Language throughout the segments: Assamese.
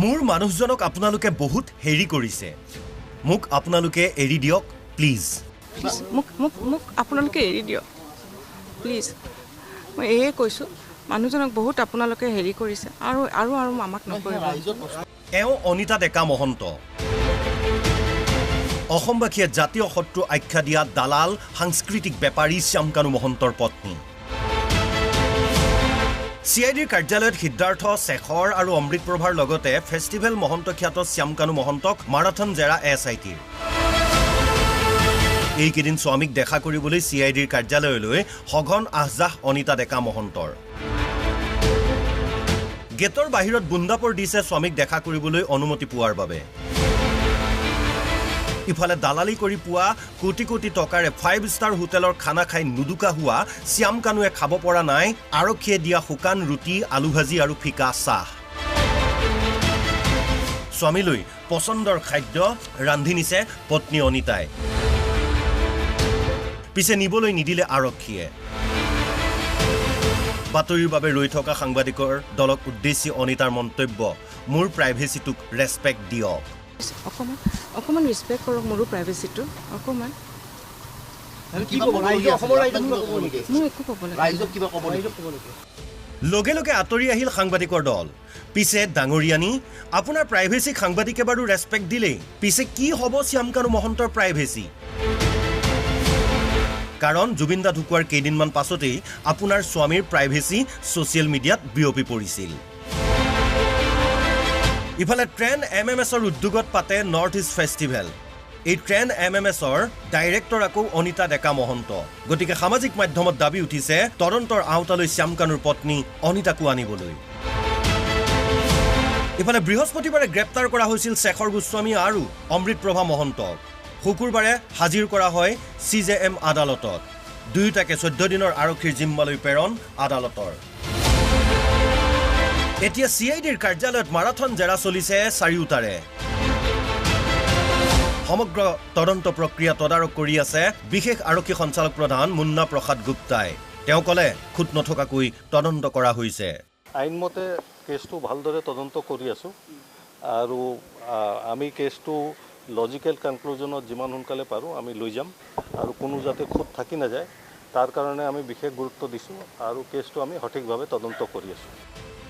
মোৰ মানুহজনক আপোনালোকে বহুত হেৰি কৰিছে মোক আপোনালোকে এৰি দিয়ক প্লিজ মোক আপোনালোকে এৰি দিয়ক প্লিজ মই এই কৈছো মানুহজনক বহুত আপোনালোকে হেৰি কৰিছে আৰু আমাক নকৰিব এওঁ অনিতা ডেকা মহন্ত অসমবাসীয়ে জাতীয় শত্ৰু আখ্যা দিয়া দালাল সাংস্কৃতিক বেপাৰী শ্যামকানু মহন্তৰ পত্নী CIDৰ কাৰ্যালয়ত সিদ্ধাৰ্থ শেখৰ আৰু অমৃত প্ৰভাৰ লগতে ফেষ্টিভেল মহন্ত খ্যাত শ্যামকানু মহন্তক মাৰাথন জেৰা SITৰ এইকেইদিন স্বামীক দেখা কৰিবলৈ CIDৰ কাৰ্যালয়লৈ সঘন আহজাহ অনিতা ডেকা মহন্তৰ গেটৰ বাহিৰত বুন্দাপৰ দিছে স্বামীক দেখা কৰিবলৈ অনুমতি পোৱাৰ বাবে ইফালে দালালি কৰি পোৱা কোটি কোটি টকাৰে 5-ষ্টাৰ হোটেলৰ খানা খাই নুদুকা হোৱা শ্যামকানুৱে খাব পৰা নাই আৰক্ষীয়ে দিয়া শুকান ৰুটি আলু ভাজি আৰু ফিকা চাহ স্বামীলৈ পছন্দৰ খাদ্য ৰান্ধি নিছে পত্নী অনিতাই পিছে নিবলৈ নিদিলে আৰক্ষীয়ে বাতৰিৰ বাবে ৰৈ থকা সাংবাদিকৰ দলক উদ্দেশ্যি অনিতাৰ মন্তব্য মোৰ প্ৰাইভেচিটোক ৰেসপেক্ট দিয়ক অকমান ৰেসপেক্ট কৰক মোৰ প্ৰাইভেচিটো অকমান লগে লগে আঁতৰি আহিল সাংবাদিকৰ দল পিছে ডাঙৰীয়ানী আপোনাৰ প্ৰাইভেচি সাংবাদিকে বাৰু ৰেসপেক্ট দিলে পিছে কি হ'ব শ্যামকানু মহন্তৰ প্ৰাইভেচি কাৰণ জুবিনদা ঢুকুৱাৰ কেইদিনমান পাছতেই আপোনাৰ স্বামীৰ প্ৰাইভেচি সোশ্যাল মিডিয়াত বিয়পি পৰিছিল ইফালে ট্ৰেন MMSৰ উদ্যোগত পাতে নৰ্থ ইষ্ট ফেষ্টিভেল এই ট্ৰেন MMSৰ ডাইৰেক্টৰ আকৌ অনিতা ডেকা মহন্ত গতিকে সামাজিক মাধ্যমত দাবী উঠিছে তদন্তৰ আওতালৈ শ্যামকানুৰ পত্নী অনিতাকো আনিবলৈ ইফালে বৃহস্পতিবাৰে গ্ৰেপ্তাৰ কৰা হৈছিল শেখৰ গোস্বামী আৰু অমৃত প্ৰভা মহন্তক শুকুৰবাৰে হাজিৰ কৰা হয় CJM আদালতত দুয়োটাকে 14 দিনৰ আৰক্ষীৰ জিম্মালৈ প্ৰেৰণ আদালতৰ এতিয়া CIDৰ কাৰ্যালয়ত মাৰাথন জেৰা চলিছে চাৰিওটাৰে সমগ্ৰ তদন্ত প্ৰক্ৰিয়া তদাৰক কৰি আছে বিশেষ আৰক্ষী সঞ্চালক প্ৰধান মুন্না প্ৰসাদ গুপ্তাই তেওঁ কলে খুত নথকাকৈ তদন্ত কৰা হৈছে আইনমতে কেছটো ভালদৰে তদন্ত কৰি আছো আৰু আমি কেছটো লজিক্যাল কনক্লুজনত যিমান সোনকালে পাৰো আমি লৈ যাম আৰু কোনো যাতে খুত থাকি না যায় তাৰ কাৰণে আমি বিশেষ গুৰুত্ব দিছো আৰু কেছটো আমি সঠিকভাৱে তদন্ত কৰি আছো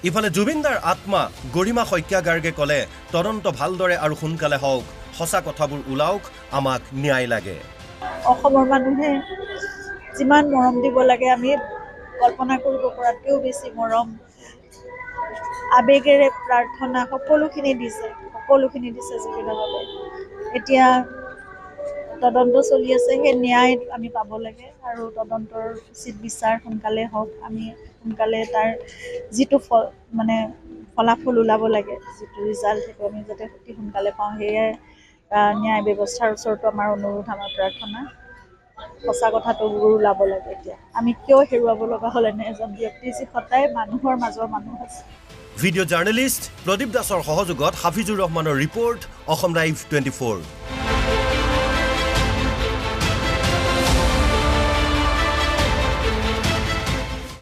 ইফালে জুবিনদাৰ আত্মা গৰিমা শইকীয়া গাৰ্গে কলে তদন্ত ভালদৰে আৰু সোনকালে হওক সঁচা কথাবোৰ উলাওক আমাক ন্যায় লাগে অসমৰ মানুহে যিমান মৰম দিব লাগে আমি কল্পনা কৰিব পৰাতকৈও বেছি মৰম আবেগেৰে প্ৰাৰ্থনা সকলোখিনি দিছে জুবিনৰ বাবে এতিয়া তদন্ত চলি আছে সেই ন্যায় আমি পাব লাগে আৰু তদন্তৰ উচিত বিচাৰ সোনকালে হওক আমি সোনকালে তাৰ যিটো ফলাফল ওলাব লাগে যিটো ৰিজাল্ট সেইটো আমি যাতে অতি সোনকালে পাওঁ সেয়াই ন্যায় ব্যৱস্থাৰ ওচৰতো আমাৰ অনুৰোধ আমাৰ প্ৰাৰ্থনা সঁচা কথাটো ওলাব লাগে এতিয়া আমি কিয় হেৰুৱাব লগা হ'ল এনে এজন ব্যক্তি যি সদায় মানুহৰ মাজৰ মানুহ আছে ভিডিঅ' জাৰ্নেলিষ্ট প্ৰদীপ দাসৰ সহযোগত হাফিজুৰ ৰহমানৰ ৰিপৰ্ট অসম লাইভ 24